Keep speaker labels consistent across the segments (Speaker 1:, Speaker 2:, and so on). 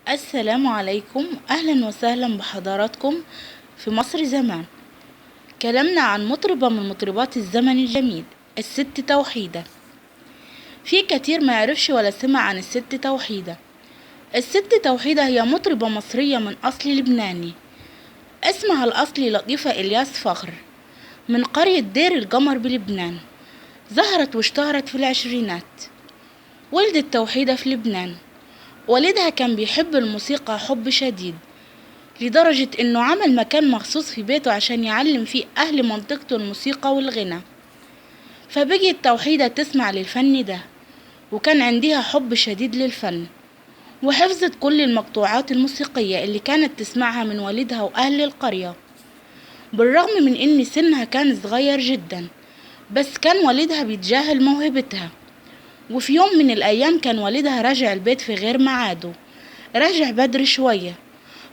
Speaker 1: السلام عليكم، أهلا وسهلا بحضراتكم في مصر زمان. كلامنا عن مطربة من مطربات الزمن الجميل، الست توحيدة. في كتير ما يعرفش ولا سمع عن الست توحيدة. الست توحيدة هي مطربة مصرية من أصل لبناني، اسمها الأصلي لطيفة إلياس فخر، من قرية دير القمر بلبنان. ظهرت واشتهرت في العشرينات. ولدت توحيدة في لبنان. والدها كان بيحب الموسيقى حب شديد، لدرجة انه عمل مكان مخصوص في بيته عشان يعلم فيه اهل منطقته الموسيقى والغنى. فبقيت توحيدة تسمع للفن ده، وكان عندها حب شديد للفن، وحفظت كل المقطوعات الموسيقية اللي كانت تسمعها من والدها واهل القرية. بالرغم من ان سنها كان صغير جدا، بس كان والدها بيتجاهل موهبتها. وفي يوم من الايام كان والدها راجع البيت في غير ميعاده، راجع بدري شوية،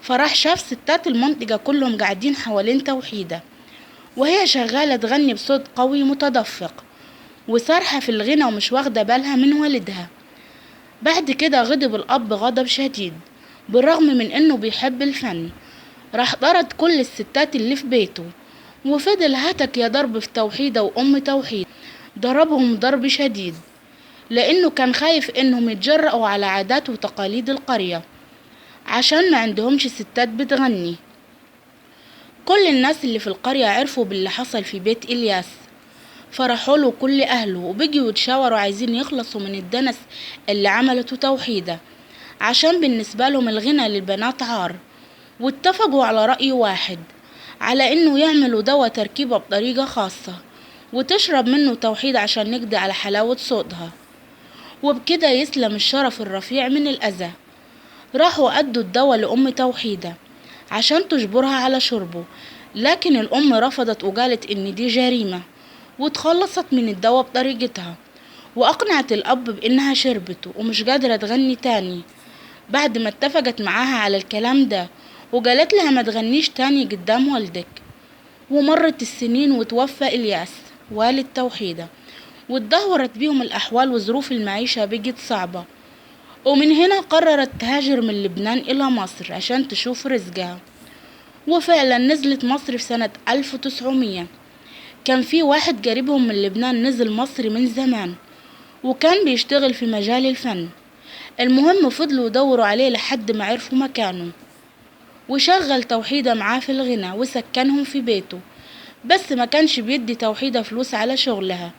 Speaker 1: فراح شاف ستات المنطقة كلهم قاعدين حوالين توحيدة وهي شغالة تغني بصوت قوي متدفق وصارحة في الغنى ومش واخدة بالها من والدها. بعد كده غضب الأب غضب شديد، بالرغم من انه بيحب الفن. راح طرد كل الستات اللي في بيته، وفضل هتك يا ضرب في توحيدة وأم توحيد. ضربهم ضرب شديد لأنه كان خايف انهم يتجرأوا على عادات وتقاليد القرية، عشان ما عندهمش ستات بتغني. كل الناس اللي في القرية عرفوا باللي حصل في بيت إلياس، فرحوا له كل أهله وبقوا يتشاوروا عايزين يخلصوا من الدنس اللي عملته توحيدة، عشان بالنسبة لهم الغنى للبنات عار. واتفقوا على رأي واحد، على انه يعملوا دواء تركيبة بطريقة خاصة وتشرب منه توحيد عشان نقضي على حلاوة صوتها، وبكده يسلم الشرف الرفيع من الأذى. راحوا أدوا الدواء لأم توحيدة عشان تجبرها على شربه، لكن الأم رفضت وقالت إن دي جريمة، وتخلصت من الدواء بطريقتها، وأقنعت الأب بإنها شربته ومش قادرة تغني تاني. بعد ما اتفقت معاها على الكلام ده وقالت لها ما تغنيش تاني قدام والدك. ومرت السنين وتوفى إلياس والد توحيدة، واتدهورت بيهم الأحوال وظروف المعيشة بقت صعبة. ومن هنا قررت تهاجر من لبنان إلى مصر عشان تشوف رزقها. وفعلا نزلت مصر في سنة 1900. كان في واحد قريبهم من لبنان نزل مصر من زمان، وكان بيشتغل في مجال الفن. المهم فضلوا يدوروا عليه لحد ما عرفوا مكانه، وشغل توحيدة معاه في الغنى وسكنهم في بيته. بس ما كانش بيدي توحيدة فلوس على شغلها،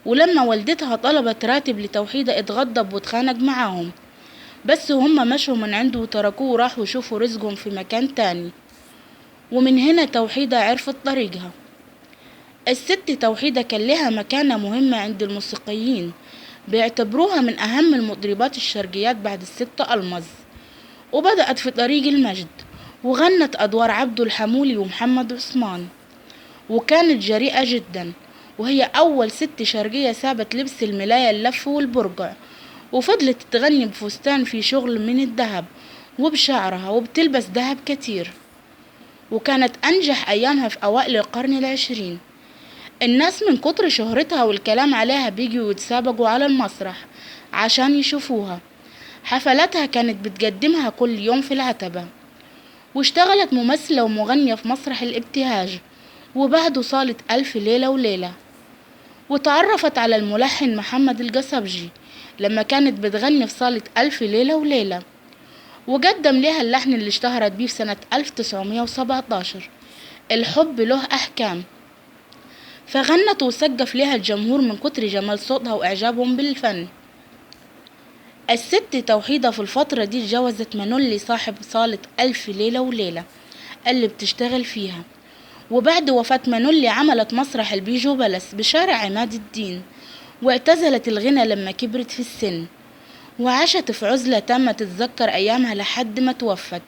Speaker 1: ولما والدتها طلبت راتب لتوحيدة اتغضب واتخانق معاهم. بس هم مشوا من عنده وتركوه وراحوا يشوفوا رزقهم في مكان تاني. ومن هنا توحيدة عرفت طريقها. الست توحيدة كان لها مكانة مهمة عند الموسيقيين، بيعتبروها من أهم المطربات الشرقيات بعد الست ألمظ. وبدأت في طريق المجد، وغنت أدوار عبد الحمولي ومحمد عثمان، وكانت جريئة جدا، وهي أول ست شرقية سابت لبس الملاية اللف والبرقع، وفضلت تغني بفستان في شغل من الذهب وبشعرها وبتلبس ذهب كتير. وكانت أنجح أيامها في أوائل القرن العشرين. الناس من كتر شهرتها والكلام عليها بيجوا يتسابقوا على المسرح عشان يشوفوها. حفلاتها كانت بتقدمها كل يوم في العتبة. واشتغلت ممثلة ومغنية في مسرح الابتهاج، وبعده صالة ألف ليلة وليلة. وتعرفت على الملحن محمد القصبجي لما كانت بتغني في صالة ألف ليلة وليلة، وقدم لها اللحن اللي اشتهرت بيه في سنة 1917، الحب له أحكام. فغنت وسقف لها الجمهور من كتر جمال صوتها وإعجابهم بالفن. الست توحيدة في الفترة دي اتجوزت منولي صاحب صالة ألف ليلة وليلة اللي بتشتغل فيها. وبعد وفاة منولي عملت مسرح البيجو بلس بشارع عماد الدين، واعتزلت الغنى لما كبرت في السن، وعاشت في عزلة تامة تتذكر أيامها لحد ما توفت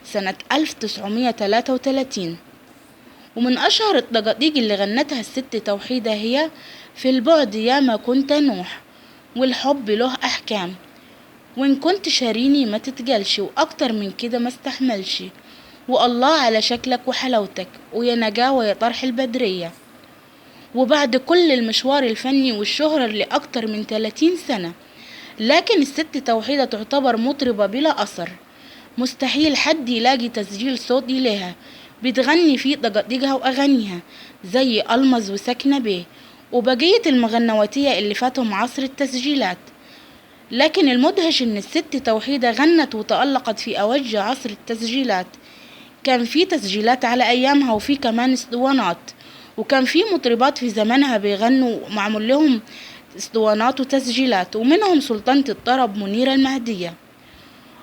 Speaker 1: سنة 1933. ومن أشهر الدقائق اللي غنتها الست توحيدة هي في البعد ياما كنت نوح، والحب له أحكام، وإن كنت شاريني ما تتقلش، وأكتر من كده ما استحملش، والله على شكلك وحلاوتك، ويا نجاوة يا طرح البدرية. وبعد كل المشوار الفني والشهرة اللي أكتر من 30 سنة، لكن الست توحيدة تعتبر مطربة بلا أثر، مستحيل حد يلاقي تسجيل صوتي لها بتغني فيه دقدقها وأغانيها زي ألمظ وسكنة بيه وبقية المغنواتية اللي فاتهم عصر التسجيلات. لكن المدهش إن الست توحيدة غنت وتألقت في أوج عصر التسجيلات. كان في تسجيلات على أيامها وفي كمان اسطوانات، وكان في مطربات في زمانها بيغنوا معمول لهم اسطوانات وتسجيلات، ومنهم سلطانة الطرب منيرة المهدية.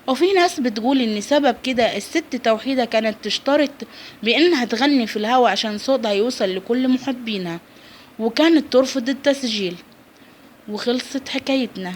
Speaker 1: وفي ناس بتقول ان سبب كده الست توحيدة كانت تشترط بانها تغني في الهوا عشان صوتها يوصل لكل محبينها، وكانت ترفض التسجيل. وخلصت حكايتنا.